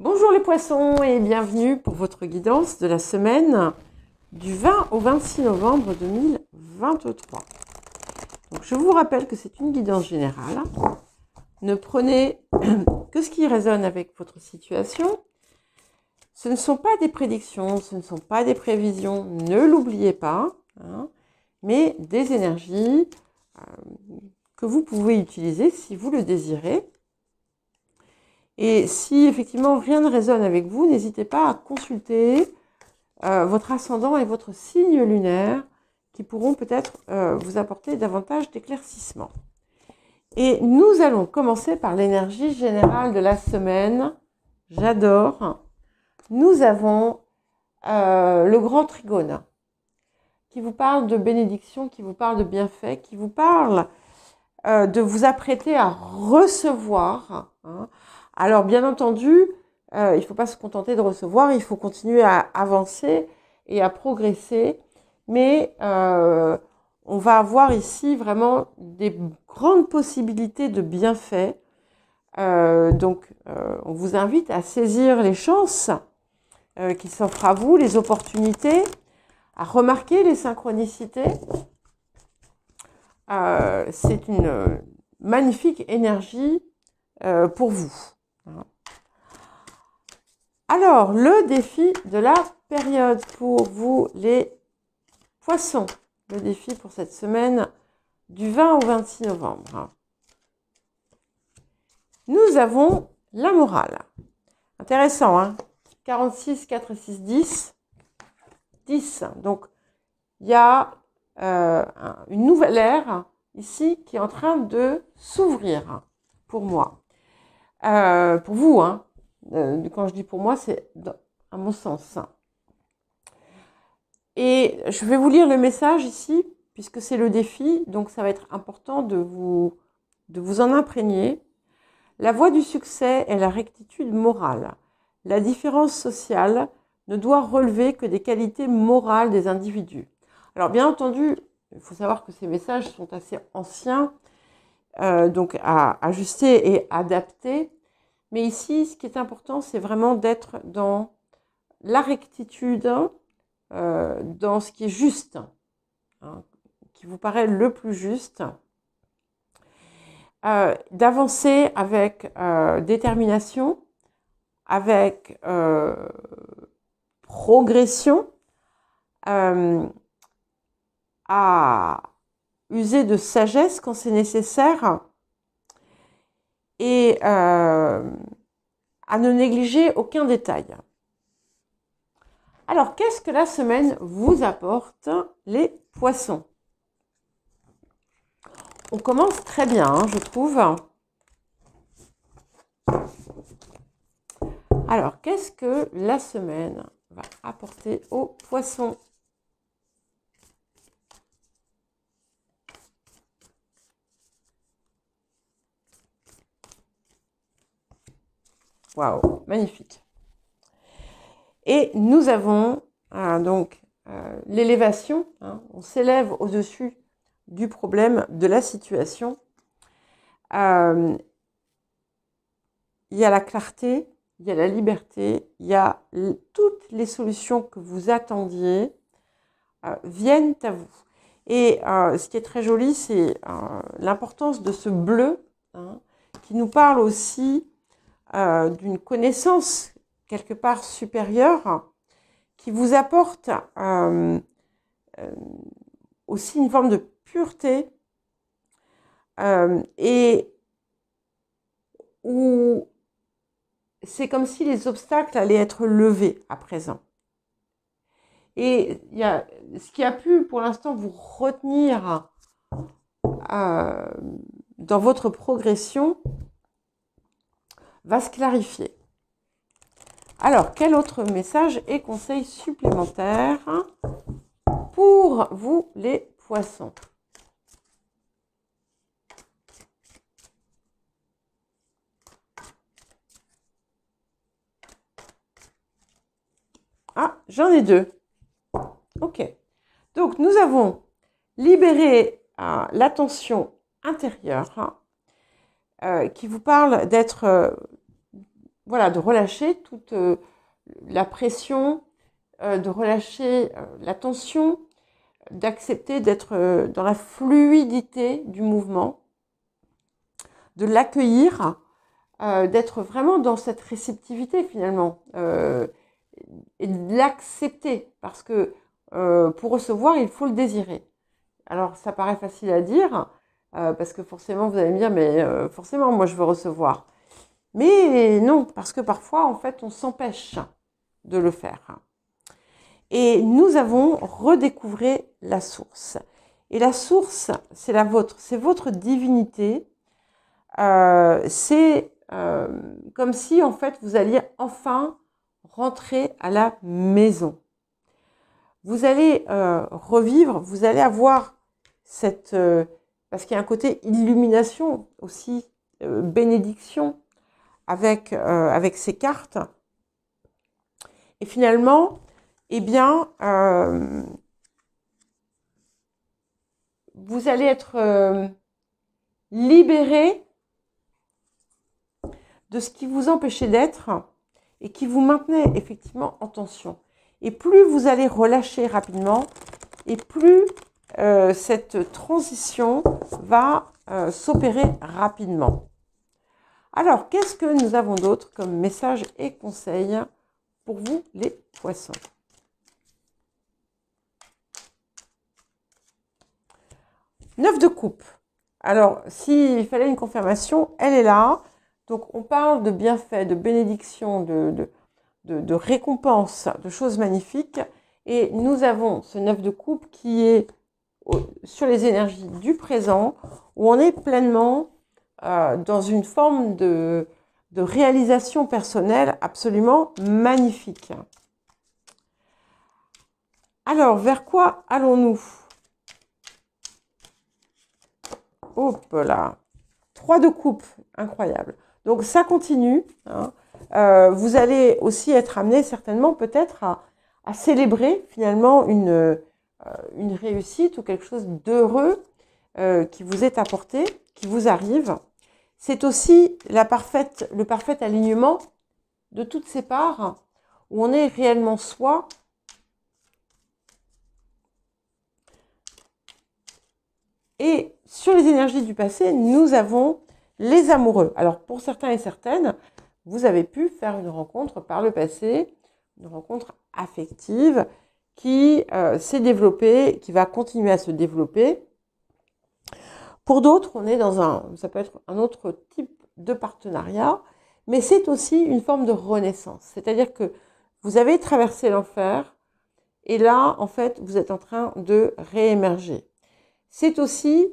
Bonjour les poissons et bienvenue pour votre guidance de la semaine du 20 au 26 novembre 2023. Donc, je vous rappelle que c'est une guidance générale. Ne prenez que ce qui résonne avec votre situation. Ce ne sont pas des prédictions, ce ne sont pas des prévisions, ne l'oubliez pas, mais des énergies que vous pouvez utiliser si vous le désirez. Et si effectivement rien ne résonne avec vous, n'hésitez pas à consulter votre ascendant et votre signe lunaire qui pourront peut-être vous apporter davantage d'éclaircissement. Et nous allons commencer par l'énergie générale de la semaine. J'adore. Nous avons le grand trigone qui vous parle de bénédiction, qui vous parle de bienfait, qui vous parle de vous apprêter à recevoir. Alors, bien entendu, il ne faut pas se contenter de recevoir, il faut continuer à avancer et à progresser. Mais on va avoir ici vraiment des grandes possibilités de bienfaits. Donc, on vous invite à saisir les chances qui s'offrent à vous, les opportunités, à remarquer les synchronicités. C'est une magnifique énergie pour vous. Alors, le défi de la période pour vous, les poissons. Le défi pour cette semaine du 20 au 26 novembre. Nous avons la morale. Intéressant, hein? 46, 4 et 6, 10. 10. Donc, il y a une nouvelle ère ici qui est en train de s'ouvrir pour moi. Pour vous, hein. Quand je dis pour moi, c'est à mon sens. Et je vais vous lire le message ici, puisque c'est le défi, donc ça va être important de vous en imprégner. La voie du succès est la rectitude morale. La différence sociale ne doit relever que des qualités morales des individus. Alors bien entendu, il faut savoir que ces messages sont assez anciens, donc à ajuster et adapter. Mais ici, ce qui est important, c'est vraiment d'être dans la rectitude, dans ce qui est juste, qui vous paraît le plus juste, d'avancer avec détermination, avec progression, à user de sagesse quand c'est nécessaire, et à ne négliger aucun détail. Alors, qu'est-ce que la semaine vous apporte, les poissons? On commence très bien, je trouve. Alors, qu'est-ce que la semaine va apporter aux poissons? Waouh, magnifique. Et nous avons donc l'élévation. On s'élève au-dessus du problème, de la situation. Il y a la clarté, il y a la liberté, il y a toutes les solutions que vous attendiez viennent à vous. Et ce qui est très joli, c'est l'importance de ce bleu qui nous parle aussi d'une connaissance quelque part supérieure qui vous apporte aussi une forme de pureté et où c'est comme si les obstacles allaient être levés à présent. Et il y a ce qui a pu pour l'instant vous retenir dans votre progression va se clarifier. Alors, quel autre message et conseil supplémentaire pour vous les poissons? Ah, j'en ai deux. Ok. Donc, nous avons libéré l'attention intérieure qui vous parle d'être voilà, de relâcher toute la pression, de relâcher la tension, d'accepter d'être dans la fluidité du mouvement, de l'accueillir, d'être vraiment dans cette réceptivité finalement, et de l'accepter, parce que pour recevoir, il faut le désirer. Alors ça paraît facile à dire, parce que forcément vous allez me dire, mais forcément moi je veux recevoir. Mais non, parce que parfois en fait on s'empêche de le faire. Et nous avons redécouvert la source. Et la source, c'est la vôtre, c'est votre divinité. C'est comme si en fait vous alliez enfin rentrer à la maison. Vous allez revivre, vous allez avoir cette... parce qu'il y a un côté illumination aussi, bénédiction avec ces cartes. Et finalement, eh bien, vous allez être libéré de ce qui vous empêchait d'être et qui vous maintenait effectivement en tension. Et plus vous allez relâcher rapidement, et plus cette transition va s'opérer rapidement. Alors, qu'est-ce que nous avons d'autre comme message et conseil pour vous, les poissons? Neuf de coupe. Alors, s'il fallait une confirmation, elle est là. Donc, on parle de bienfaits, de bénédictions, de récompenses, de choses magnifiques. Et nous avons ce 9 de coupe qui est sur les énergies du présent, où on est pleinement dans une forme de réalisation personnelle absolument magnifique. Alors, vers quoi allons-nous? Hop là, 3 de coupe, incroyable. Donc ça continue, hein. Vous allez aussi être amené certainement peut-être à célébrer finalement une réussite ou quelque chose d'heureux qui vous est apporté, qui vous arrive. C'est aussi le parfait alignement de toutes ces parts où on est réellement soi. Et sur les énergies du passé, nous avons les amoureux. Alors, pour certains et certaines, vous avez pu faire une rencontre par le passé, une rencontre affective qui s'est développée, qui va continuer à se développer. Pour d'autres, on est ça peut être un autre type de partenariat, mais c'est aussi une forme de renaissance. C'est-à-dire que vous avez traversé l'enfer et là, en fait, vous êtes en train de réémerger. C'est aussi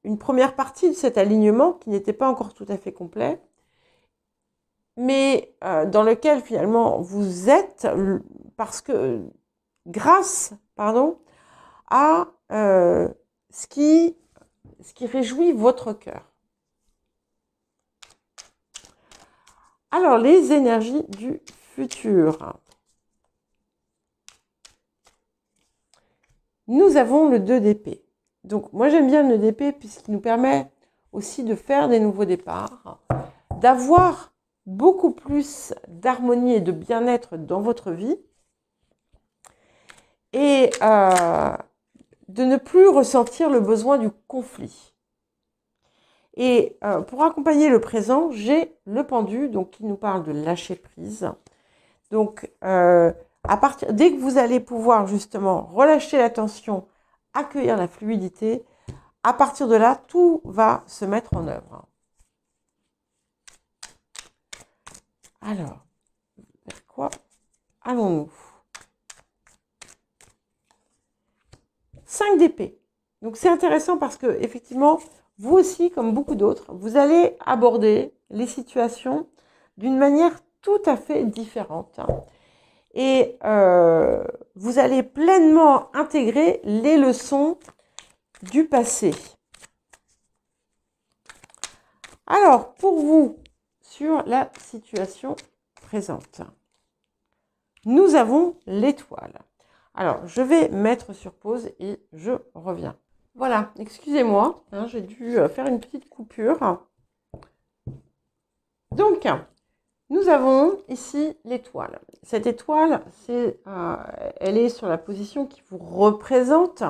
une première partie de cet alignement qui n'était pas encore tout à fait complet, mais dans lequel finalement vous êtes grâce à ce qui réjouit votre cœur. Alors, les énergies du futur. Nous avons le 2 d'épée. Donc, moi, j'aime bien le 2 d'épée puisqu'il nous permet aussi de faire des nouveaux départs, d'avoir beaucoup plus d'harmonie et de bien-être dans votre vie et de ne plus ressentir le besoin du conflit. Et pour accompagner le présent, j'ai le pendu, donc qui nous parle de lâcher prise. Donc, dès que vous allez pouvoir justement relâcher la tension, accueillir la fluidité, à partir de là, tout va se mettre en œuvre. Alors, vers quoi allons-nous? 5 d'épée. Donc, c'est intéressant parce que, effectivement, vous aussi, comme beaucoup d'autres, vous allez aborder les situations d'une manière tout à fait différente. Et vous allez pleinement intégrer les leçons du passé. Alors, pour vous, sur la situation présente, nous avons l'étoile. Alors, je vais mettre sur pause et je reviens. Voilà, excusez-moi, hein, j'ai dû faire une petite coupure. Donc, nous avons ici l'étoile. Cette étoile, elle est sur la position qui vous représente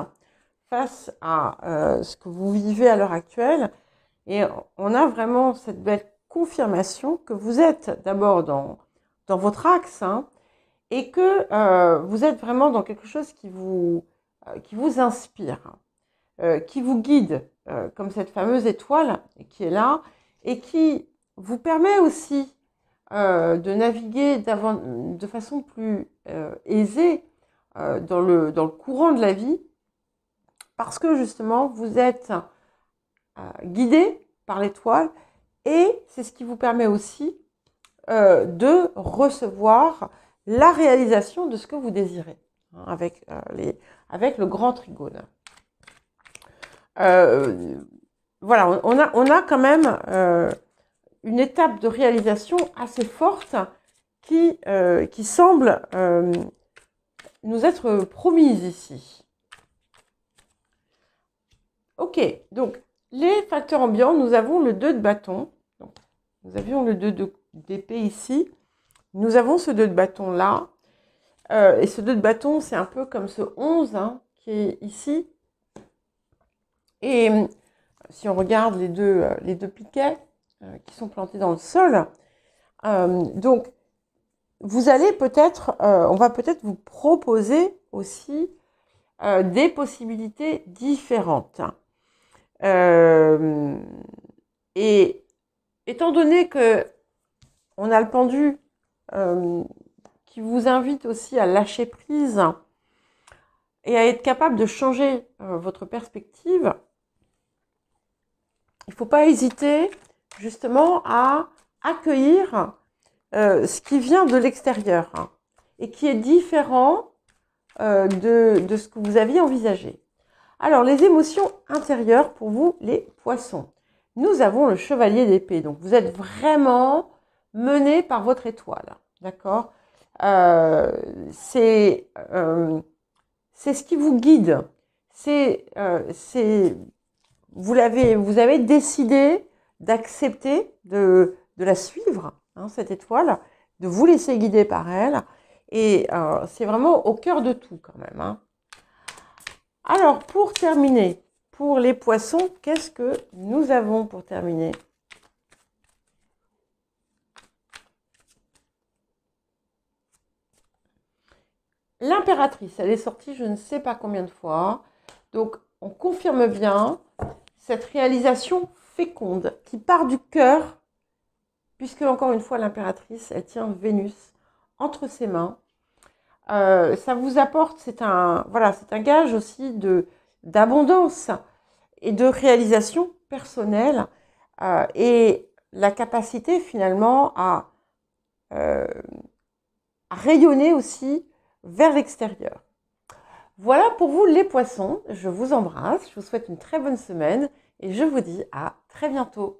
face à ce que vous vivez à l'heure actuelle. Et on a vraiment cette belle confirmation que vous êtes d'abord dans votre axe, hein, et que vous êtes vraiment dans quelque chose qui vous inspire, qui vous guide, comme cette fameuse étoile qui est là, et qui vous permet aussi de naviguer de façon plus aisée dans le courant de la vie, parce que justement vous êtes guidé par l'étoile, et c'est ce qui vous permet aussi de recevoir la réalisation de ce que vous désirez, hein, avec le grand trigone. Voilà, on a quand même une étape de réalisation assez forte qui semble nous être promise ici. Ok, donc les facteurs ambiants, nous avons le 2 de bâton. Donc, nous avions le 2 d'épée ici. Nous avons ce 2 de bâton là. Et ce 2 de bâton, c'est un peu comme ce 11 hein, qui est ici. Et si on regarde les deux piquets qui sont plantés dans le sol, donc vous allez peut-être, on va peut-être vous proposer aussi des possibilités différentes. Et étant donné que on a le pendu qui vous invite aussi à lâcher prise et à être capable de changer votre perspective, il ne faut pas hésiter justement à accueillir ce qui vient de l'extérieur hein, et qui est différent de ce que vous aviez envisagé. Alors, les émotions intérieures pour vous, les poissons. Nous avons le chevalier d'épée. Donc, vous êtes vraiment mené par votre étoile. D'accord c'est ce qui vous guide. Vous avez décidé d'accepter de la suivre, hein, cette étoile, de vous laisser guider par elle. Et c'est vraiment au cœur de tout quand même. Hein. Alors, pour terminer, pour les poissons, qu'est-ce que nous avons pour terminer? L'impératrice, elle est sortie je ne sais pas combien de fois. Donc, on confirme bien cette réalisation féconde qui part du cœur, puisque, encore une fois, l'impératrice, elle tient Vénus entre ses mains. Ça vous apporte, c'est un gage aussi d'abondance et de réalisation personnelle et la capacité finalement à rayonner aussi vers l'extérieur. Voilà pour vous les poissons, je vous embrasse, je vous souhaite une très bonne semaine et je vous dis à très bientôt.